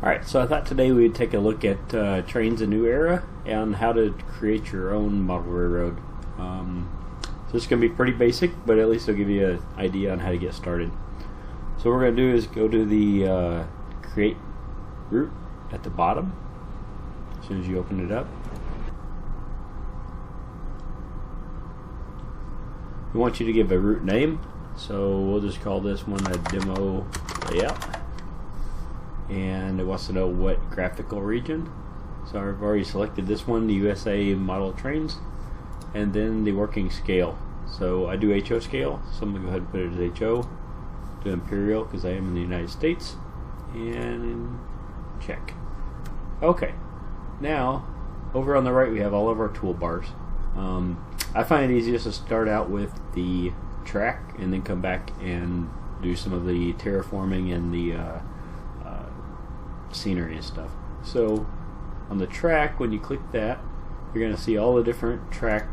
Alright, so I thought today we'd take a look at Trainz: A New Era and how to create your own model railroad. So this is going to be pretty basic, but at least it'll give you an idea on how to get started. So what we're going to do is go to the Create route at the bottom as soon as you open it up. We want you to give a route name, so we'll just call this one a demo layout. And it wants to know what graphical region. So I've already selected this one, the USA model trains, and then the working scale. So I do HO scale, so I'm going to go ahead and put it as HO. Do Imperial because I am in the United States, and check. Okay, now over on the right we have all of our toolbars. I find it easiest to start out with the track and then come back and do some of the terraforming and the scenery and stuff. So on the track, when you click that, you're going to see all the different track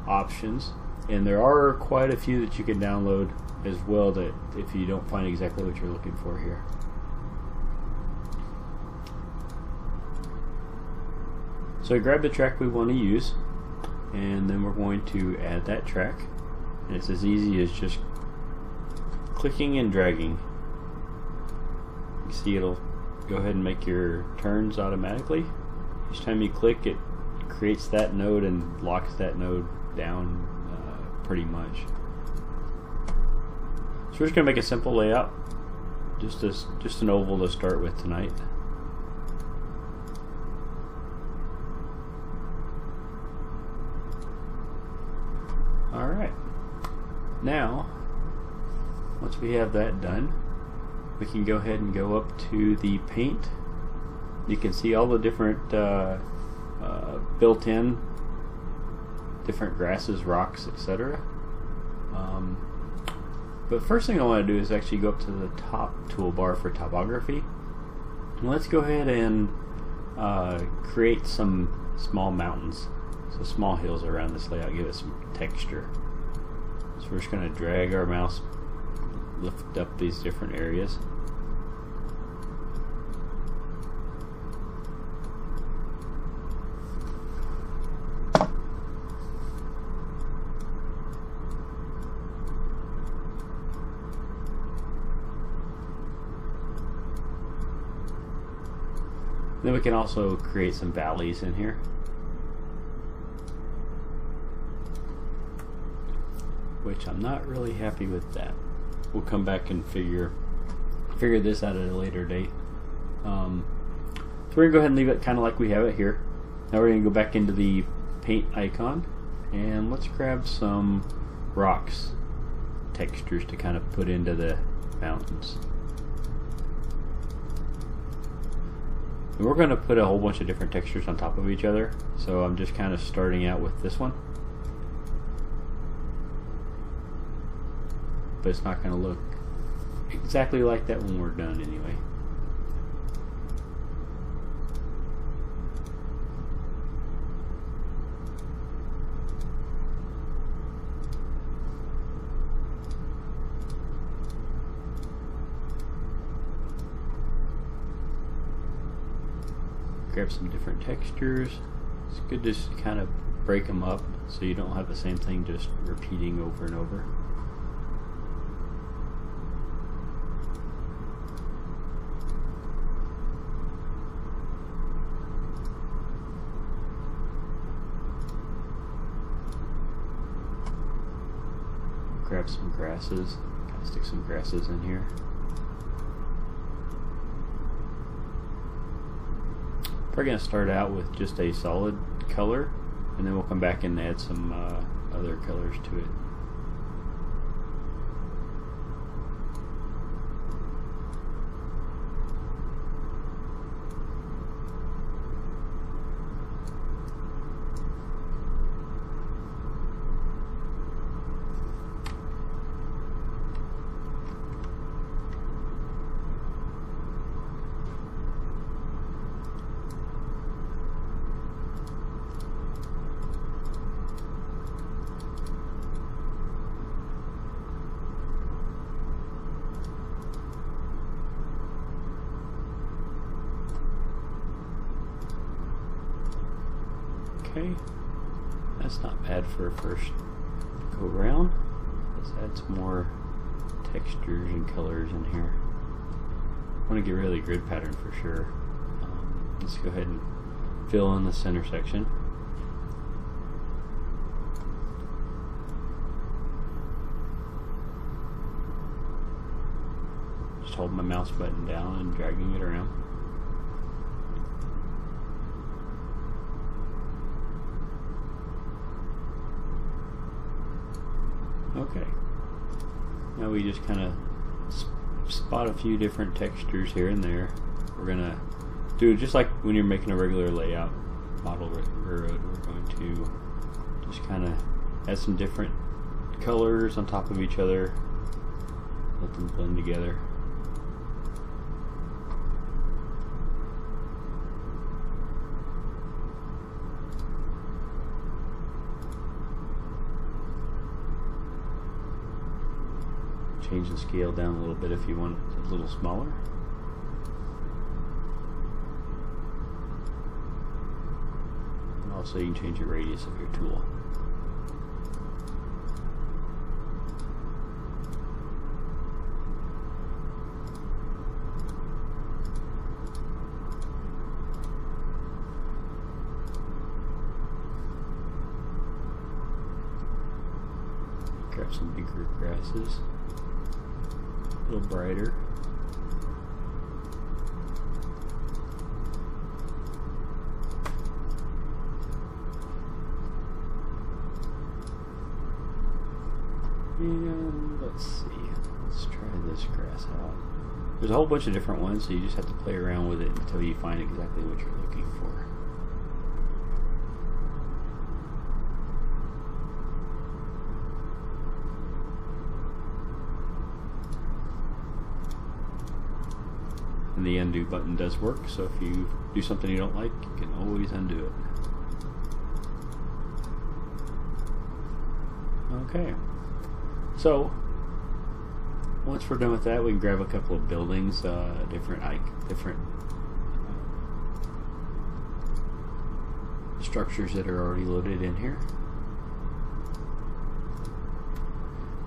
options, and there are quite a few that you can download as well, that if you don't find exactly what you're looking for here. So grab the track we want to use, and then we're going to add that track, and it's as easy as just clicking and dragging. You see it'll go ahead and make your turns automatically. Each time you click, it creates that node and locks that node down pretty much. So we're just going to make a simple layout, just an oval to start with tonight. Alright, now once we have that done, we can go ahead and go up to the paint. You can see all the different built-in different grasses, rocks, etc. But first thing I want to do is actually go up to the top toolbar for Typography. And let's go ahead and create some small mountains, so small hills around this layout, give it some texture. So we're just going to drag our mouse, lift up these different areas. Then we can also create some valleys in here, which I'm not really happy with that. We'll come back and figure this out at a later date. So we're going to go ahead and leave it kind of like we have it here. Now we're going to go back into the paint icon, and let's grab some rocks textures to kind of put into the mountains. And we're going to put a whole bunch of different textures on top of each other, so I'm just kind of starting out with this one. But it's not going to look exactly like that when we're done anyway. Grab some different textures. It's good to just kind of break them up so you don't have the same thing just repeating over and over. Grab some grasses, kind of stick some grasses in here. We're going to start out with just a solid color, and then we'll come back and add some other colors to it. Okay, that's not bad for a first go round. Let's add some more textures and colors in here. I want to get rid of the grid pattern for sure. Let's go ahead and fill in the center section. Just hold my mouse button down and dragging it around. Okay. Now we just kind of spot a few different textures here and there. We're gonna do just like when you're making a regular layout model road. We're going to just kind of add some different colors on top of each other, let them blend together. Change the scale down a little bit if you want it a little smaller. And also you can change the radius of your tool. Grab some bigger grasses. A little brighter. And let's see, let's try this grass out. There's a whole bunch of different ones, so you just have to play around with it until you find exactly what you're looking for. And the undo button does work, so if you do something you don't like, you can always undo it. Okay, so once we're done with that, we can grab a couple of buildings, different structures that are already loaded in here.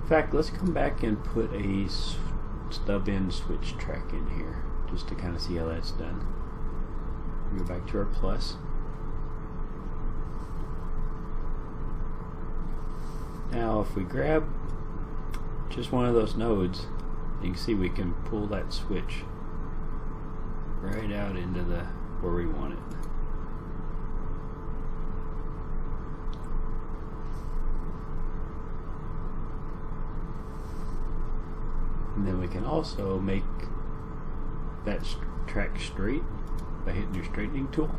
In fact, let's come back and put a stub in switch track in here, just to kind of see how that's done. Go back to our plus. Now if we grab just one of those nodes, you can see we can pull that switch right out into the where we want it. And then we can also make that track straight by hitting your straightening tool.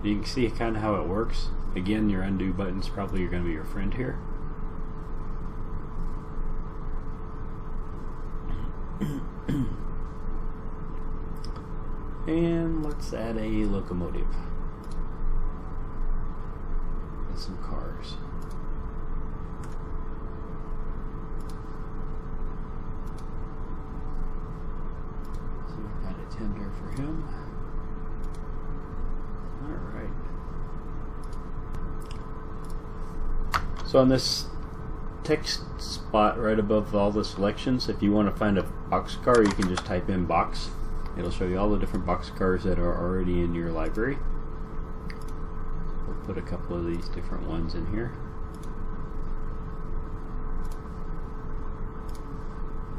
You can see kind of how it works. Again, your undo button's probably going to be your friend here. And let's add a locomotive and some cars. Tender for him. Alright. So on this text spot right above all the selections, if you want to find a boxcar, you can just type in box. It'll show you all the different boxcars that are already in your library. We'll put a couple of these different ones in here.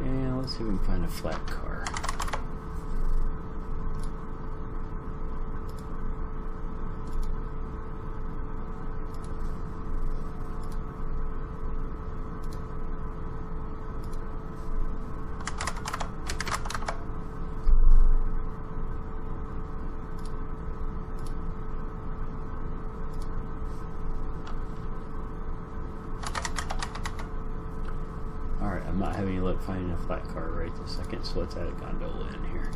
And let's see if we can find a flat car. Alright, I'm not having any luck finding a flat car right this second, so let's add a gondola in here.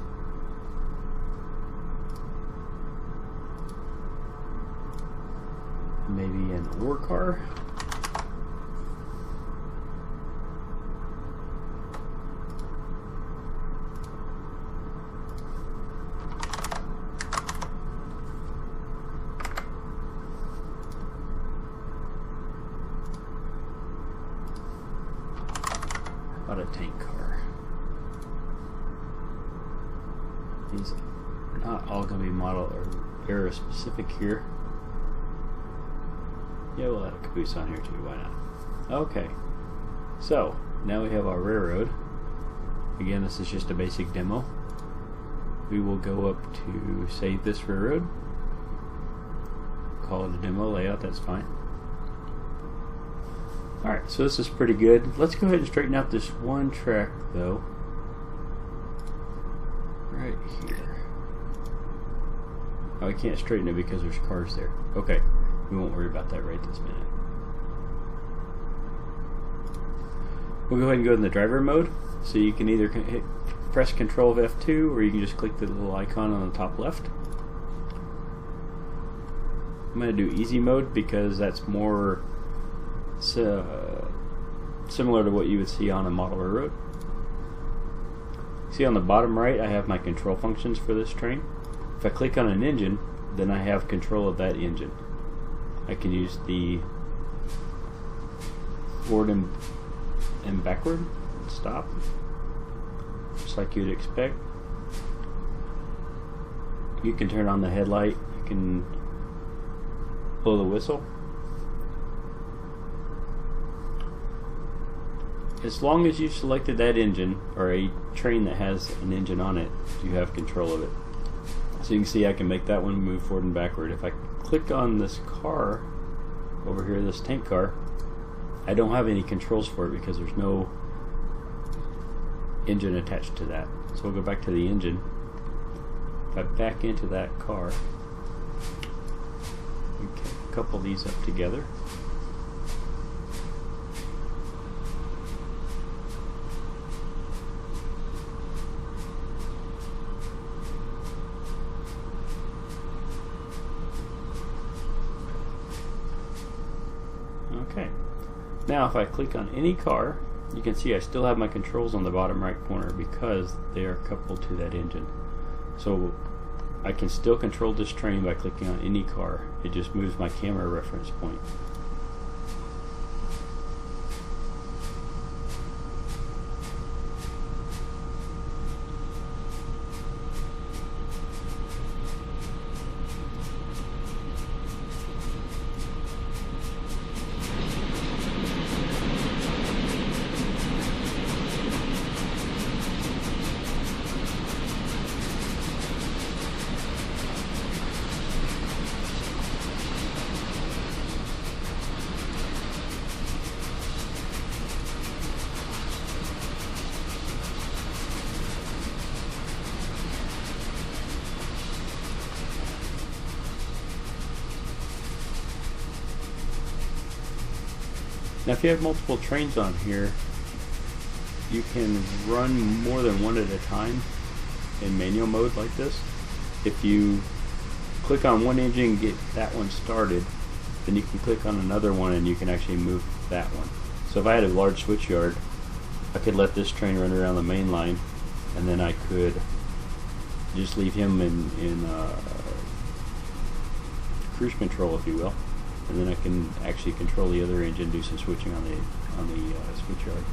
Maybe an ore car. These are not all going to be model or era specific here. Yeah, we'll add a caboose on here too, why not? Okay, so now we have our railroad. Again, this is just a basic demo. We will go up to save this railroad. Call it a demo layout, that's fine. Alright, so this is pretty good. Let's go ahead and straighten out this one track though. Right here. Oh, I can't straighten it because there's cars there. Okay, we won't worry about that right this minute. We'll go ahead and go in the driver mode. So you can either press Control F2 or you can just click the little icon on the top left. I'm going to do easy mode because that's more similar to what you would see on a model railroad. See on the bottom right I have my control functions for this train. If I click on an engine, then I have control of that engine. I can use the forward and backward, stop, just like you'd expect. You can turn on the headlight, you can blow the whistle. As long as you've selected that engine, or a train that has an engine on it, you have control of it. So you can see I can make that one move forward and backward. If I click on this car over here, this tank car, I don't have any controls for it because there's no engine attached to that. So we'll go back to the engine. If I back into that car, we can couple these up together. Okay. Now if I click on any car, you can see I still have my controls on the bottom right corner because they are coupled to that engine. So I can still control this train by clicking on any car. It just moves my camera reference point. Now if you have multiple trains on here, you can run more than one at a time in manual mode like this. If you click on one engine and get that one started, then you can click on another one and you can actually move that one. So if I had a large switch yard, I could let this train run around the main line and then I could just leave him in cruise control, if you will. And then I can actually control the other engine, do some switching on the switch yard.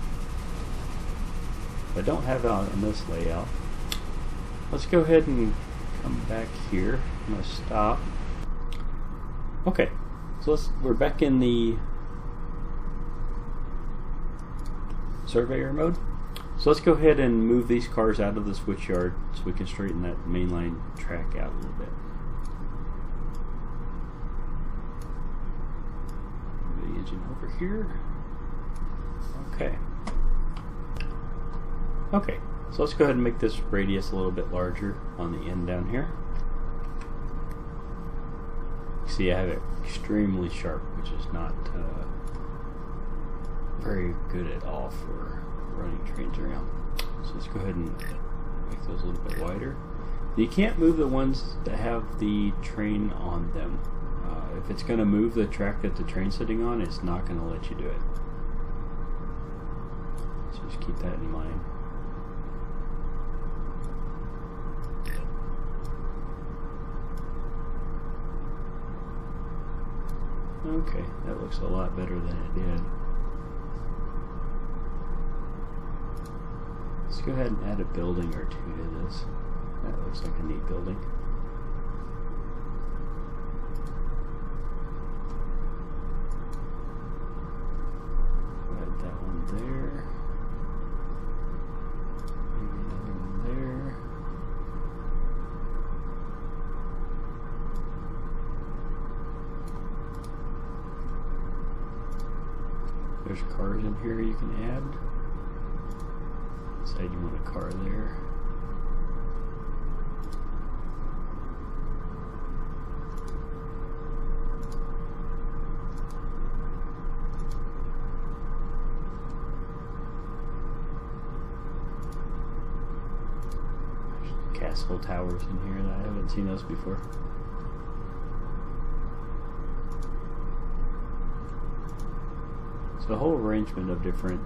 I don't have it on this layout. Let's go ahead and come back here. I'm going to stop. Okay, so we're back in the surveyor mode. So let's go ahead and move these cars out of the switch yard so we can straighten that mainline track out a little bit. Engine over here. Okay. Okay, so let's go ahead and make this radius a little bit larger on the end down here. See, I have it extremely sharp, which is not very good at all for running trains around. So let's go ahead and make those a little bit wider. You can't move the ones that have the train on them. If it's going to move the track that the train's sitting on, it's not going to let you do it. So just keep that in mind. Okay, that looks a lot better than it did. Let's go ahead and add a building or two to this. That looks looks like a neat building. Add that one there. Maybe another one there. There's cars in here you can add. Say you want a car there. Castle towers in here, and I haven't seen those before. So a whole arrangement of different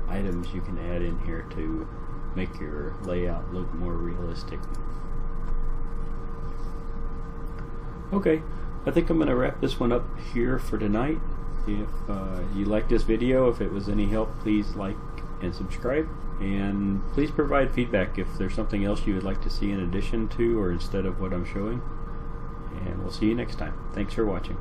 items you can add in here to make your layout look more realistic. Okay, I think I'm going to wrap this one up here for tonight. If you liked this video, if it was any help, please like and subscribe. And please provide feedback if there's something else you would like to see in addition to or instead of what I'm showing. And we'll see you next time. Thanks for watching.